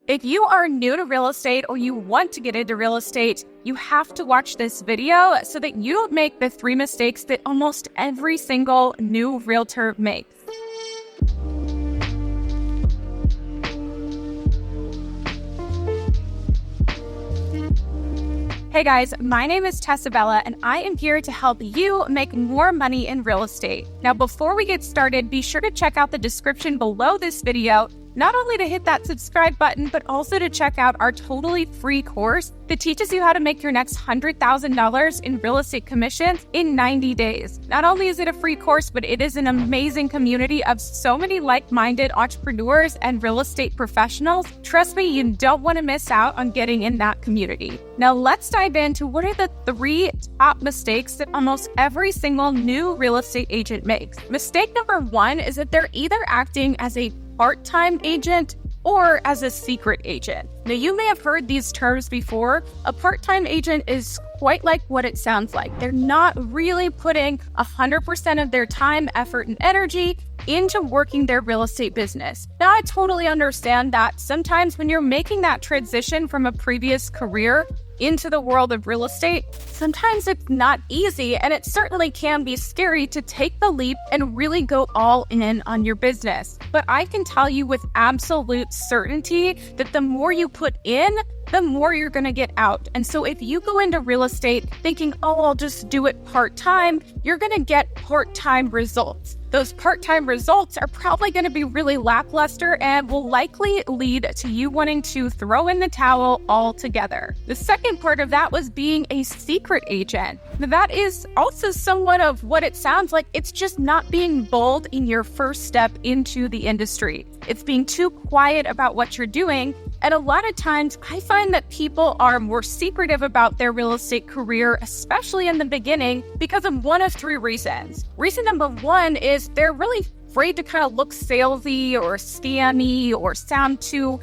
If you are new to real estate or you want to get into real estate, you have to watch this video so that you don't make the 3 mistakes that almost every single new realtor makes. Hey guys, my name is Tessabella and I am here to help you make more money in real estate. Now, before we get started, be sure to check out the description below this video, not only to hit that subscribe button, but also to check out our totally free course that teaches you how to make your next $100,000 in real estate commissions in 90 days. Not only is it a free course, but it is an amazing community of so many like-minded entrepreneurs and real estate professionals. Trust me, you don't want to miss out on getting in that community. Now let's dive into what are the 3 top mistakes that almost every single new real estate agent makes. Mistake number 1 is that they're either acting as a part-time agent or as a secret agent. Now, you may have heard these terms before. A part-time agent is quite like what it sounds like. They're not really putting 100% of their time, effort, and energy into working their real estate business. Now, I totally understand that sometimes when you're making that transition from a previous career into the world of real estate, sometimes it's not easy, and it certainly can be scary to take the leap and really go all in on your business. But I can tell you with absolute certainty that the more you put in, the more you're going to get out. And so if you go into real estate thinking, oh, I'll just do it part-time, you're going to get part-time results. Those part-time results are probably going to be really lackluster and will likely lead to you wanting to throw in the towel altogether. The second part of that was being a secret agent. Now, that is also somewhat of what it sounds like. It's just not being bold in your first step into the industry. It's being too quiet about what you're doing. And a lot of times I find that people are more secretive about their real estate career, especially in the beginning, because of one of 3 reasons. Reason number 1 is they're really afraid to kind of look salesy or scammy or sound too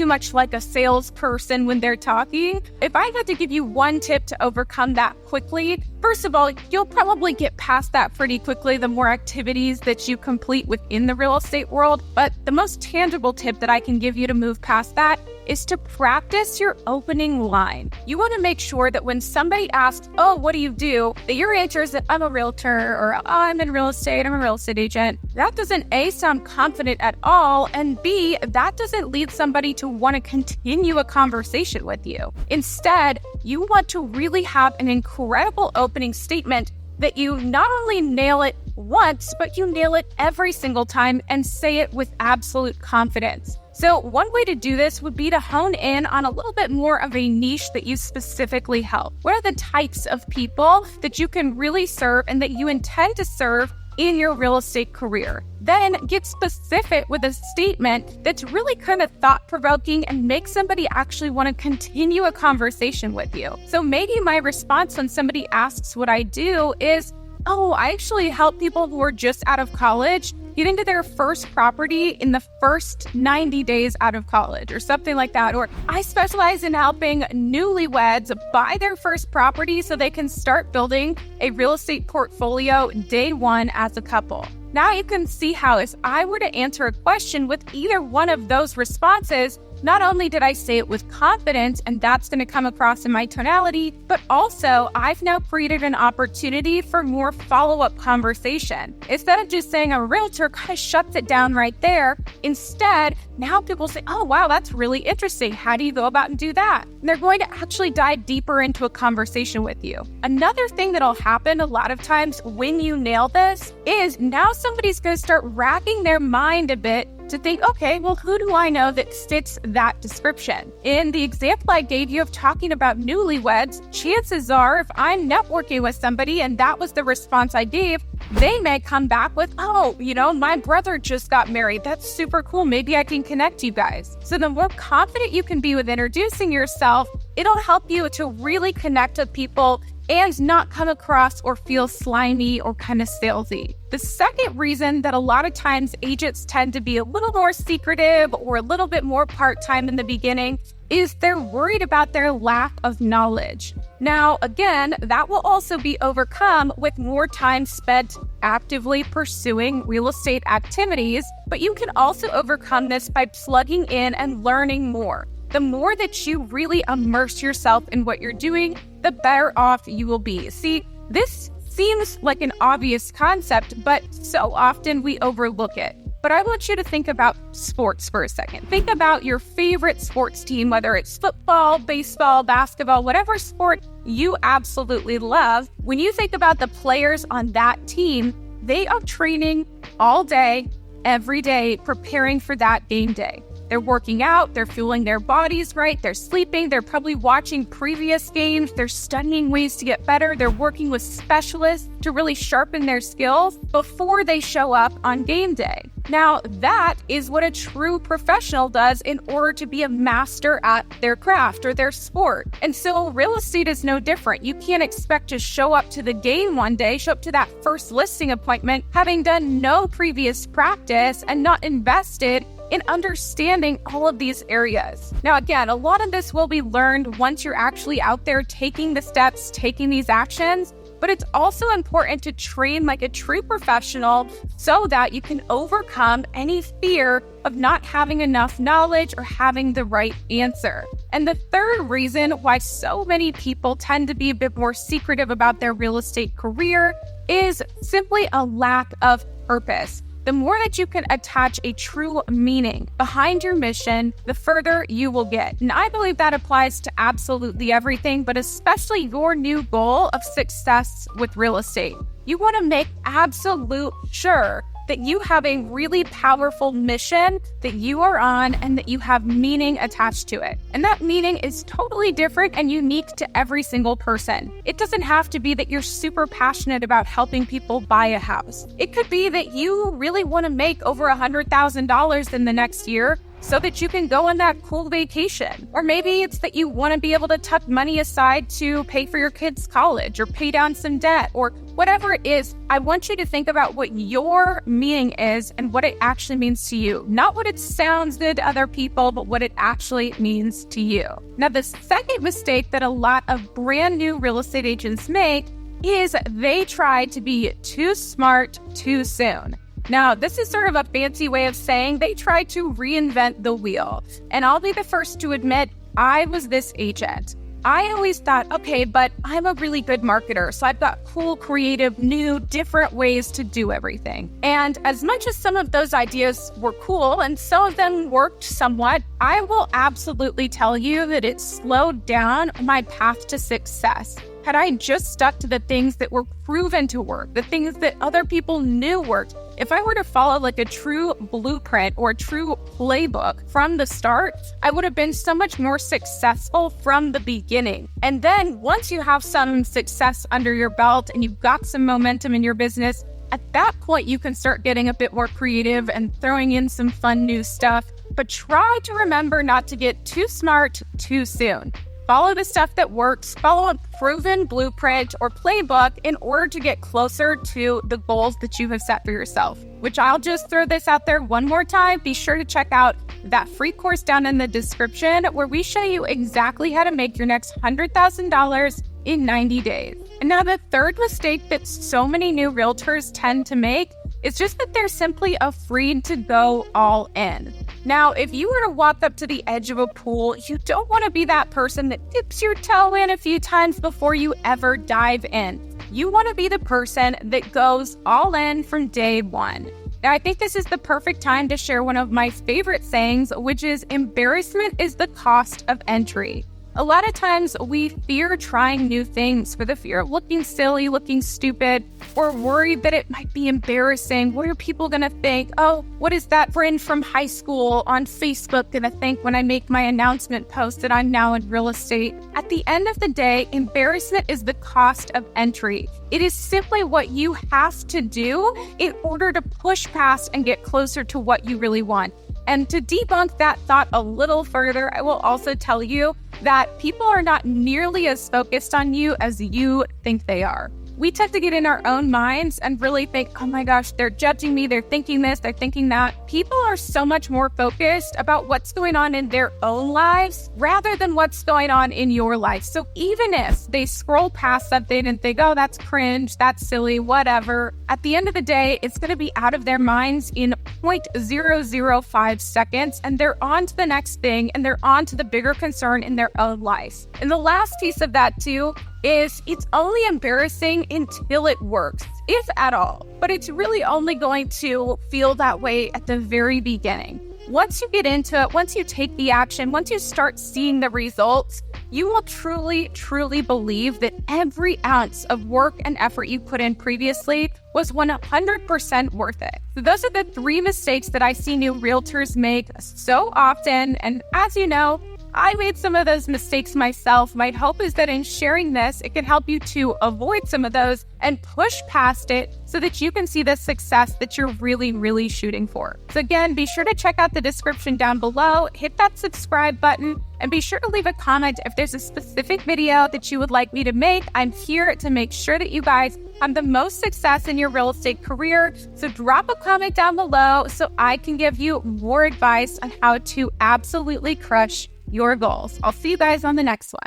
much like a salesperson when they're talking. If I had to give you one tip to overcome that quickly, first of all, you'll probably get past that pretty quickly the more activities that you complete within the real estate world. But the most tangible tip that I can give you to move past that is to practice your opening line. You want to make sure that when somebody asks, oh, what do you do? That your answer is that I'm a realtor, or oh, I'm in real estate, I'm a real estate agent. That doesn't A, sound confident at all, and B, that doesn't lead somebody to want to continue a conversation with you. Instead, you want to really have an incredible opening statement that you not only nail it once, but you nail it every single time and say it with absolute confidence. So one way to do this would be to hone in on a little bit more of a niche that you specifically help. What are the types of people that you can really serve and that you intend to serve in your real estate career? Then get specific with a statement that's really kind of thought-provoking and makes somebody actually want to continue a conversation with you. So maybe my response when somebody asks what I do is, oh, I actually help people who are just out of college get into their first property in the first 90 days out of college, or something like that. Or I specialize in helping newlyweds buy their first property so they can start building a real estate portfolio day 1 as a couple. Now you can see how if I were to answer a question with either one of those responses, not only did I say it with confidence, and that's going to come across in my tonality, but also I've now created an opportunity for more follow-up conversation. Instead of just saying a realtor kind of shuts it down right there, instead, now people say, oh, wow, that's really interesting. How do you go about and do that? And they're going to actually dive deeper into a conversation with you. Another thing that'll happen a lot of times when you nail this is now somebody's going to start racking their mind a bit to think, okay, well, who do I know that fits that description? In the example I gave you of talking about newlyweds, chances are if I'm networking with somebody and that was the response I gave, they may come back with, oh, my brother just got married. That's super cool. Maybe I can connect you guys. So the more confident you can be with introducing yourself, it'll help you to really connect with people and not come across or feel slimy or kind of salesy. The second reason that a lot of times agents tend to be a little more secretive or a little bit more part-time in the beginning is they're worried about their lack of knowledge. Now, again, that will also be overcome with more time spent actively pursuing real estate activities, but you can also overcome this by plugging in and learning more. The more that you really immerse yourself in what you're doing, the better off you will be. See, this seems like an obvious concept, but so often we overlook it. But I want you to think about sports for a second. Think about your favorite sports team, whether it's football, baseball, basketball, whatever sport you absolutely love. When you think about the players on that team, they are training all day, every day, preparing for that game day. They're working out, they're fueling their bodies right, they're sleeping, they're probably watching previous games, they're studying ways to get better, they're working with specialists to really sharpen their skills before they show up on game day. Now, that is what a true professional does in order to be a master at their craft or their sport. And so real estate is no different. You can't expect to show up to the game one day, show up to that first listing appointment, having done no previous practice and not invested in understanding all of these areas. Now, again, a lot of this will be learned once you're actually out there taking the steps, taking these actions, but it's also important to train like a true professional so that you can overcome any fear of not having enough knowledge or having the right answer. And the third reason why so many people tend to be a bit more secretive about their real estate career is simply a lack of purpose. The more that you can attach a true meaning behind your mission, the further you will get. And I believe that applies to absolutely everything, but especially your new goal of success with real estate. You want to make absolute sure that you have a really powerful mission that you are on and that you have meaning attached to it. And that meaning is totally different and unique to every single person. It doesn't have to be that you're super passionate about helping people buy a house. It could be that you really want to make over $100,000 in the next year so that you can go on that cool vacation. Or maybe it's that you want to be able to tuck money aside to pay for your kids' college or pay down some debt or whatever it is. I want you to think about what your meaning is and what it actually means to you. Not what it sounds good to other people, but what it actually means to you. Now, the second mistake that a lot of brand new real estate agents make is they try to be too smart too soon. Now, this is sort of a fancy way of saying they try to reinvent the wheel. And I'll be the first to admit, I was this agent. I always thought, okay, but I'm a really good marketer, so I've got cool, creative, new, different ways to do everything. And as much as some of those ideas were cool and some of them worked somewhat, I will absolutely tell you that it slowed down my path to success. Had I just stuck to the things that were proven to work, the things that other people knew worked, if I were to follow like a true blueprint or a true playbook from the start, I would have been so much more successful from the beginning. And then once you have some success under your belt and you've got some momentum in your business, at that point you can start getting a bit more creative and throwing in some fun new stuff. But try to remember not to get too smart too soon. Follow the stuff that works, follow a proven blueprint or playbook in order to get closer to the goals that you have set for yourself, which I'll just throw this out there one more time. Be sure to check out that free course down in the description where we show you exactly how to make your next $100,000 in 90 days. And now the third mistake that so many new realtors tend to make is just that they're simply afraid to go all in. Now, if you were to walk up to the edge of a pool, you don't want to be that person that dips your toe in a few times before you ever dive in. You want to be the person that goes all in from day one. Now, I think this is the perfect time to share one of my favorite sayings, which is embarrassment is the cost of entry. A lot of times we fear trying new things for the fear of looking silly, looking stupid, or worried that it might be embarrassing. What are people going to think? Oh, what is that friend from high school on Facebook going to think when I make my announcement post that I'm now in real estate? At the end of the day, embarrassment is the cost of entry. It is simply what you have to do in order to push past and get closer to what you really want. And to debunk that thought a little further, I will also tell you that people are not nearly as focused on you as you think they are. we tend to get in our own minds and really think, oh my gosh, they're judging me, they're thinking this, they're thinking that. People are so much more focused about what's going on in their own lives rather than what's going on in your life. So even if they scroll past something and think, oh, that's cringe, that's silly, whatever, at the end of the day, it's going to be out of their minds in 0.005 seconds, and they're on to the next thing, and they're on to the bigger concern in their own life. And the last piece of that too is it's only embarrassing until it works, if at all. But it's really only going to feel that way at the very beginning. Once you get into it, once you take the action, once you start seeing the results, you will truly, truly believe that every ounce of work and effort you put in previously was 100% worth it. So those are the 3 mistakes that I see new realtors make so often. And as you know, I made some of those mistakes myself. My hope is that in sharing this, it can help you to avoid some of those and push past it so that you can see the success that you're really, really shooting for. So again, be sure to check out the description down below, hit that subscribe button, and be sure to leave a comment if there's a specific video that you would like me to make. I'm here to make sure that you guys have the most success in your real estate career. So drop a comment down below so I can give you more advice on how to absolutely crush your goals. I'll see you guys on the next one.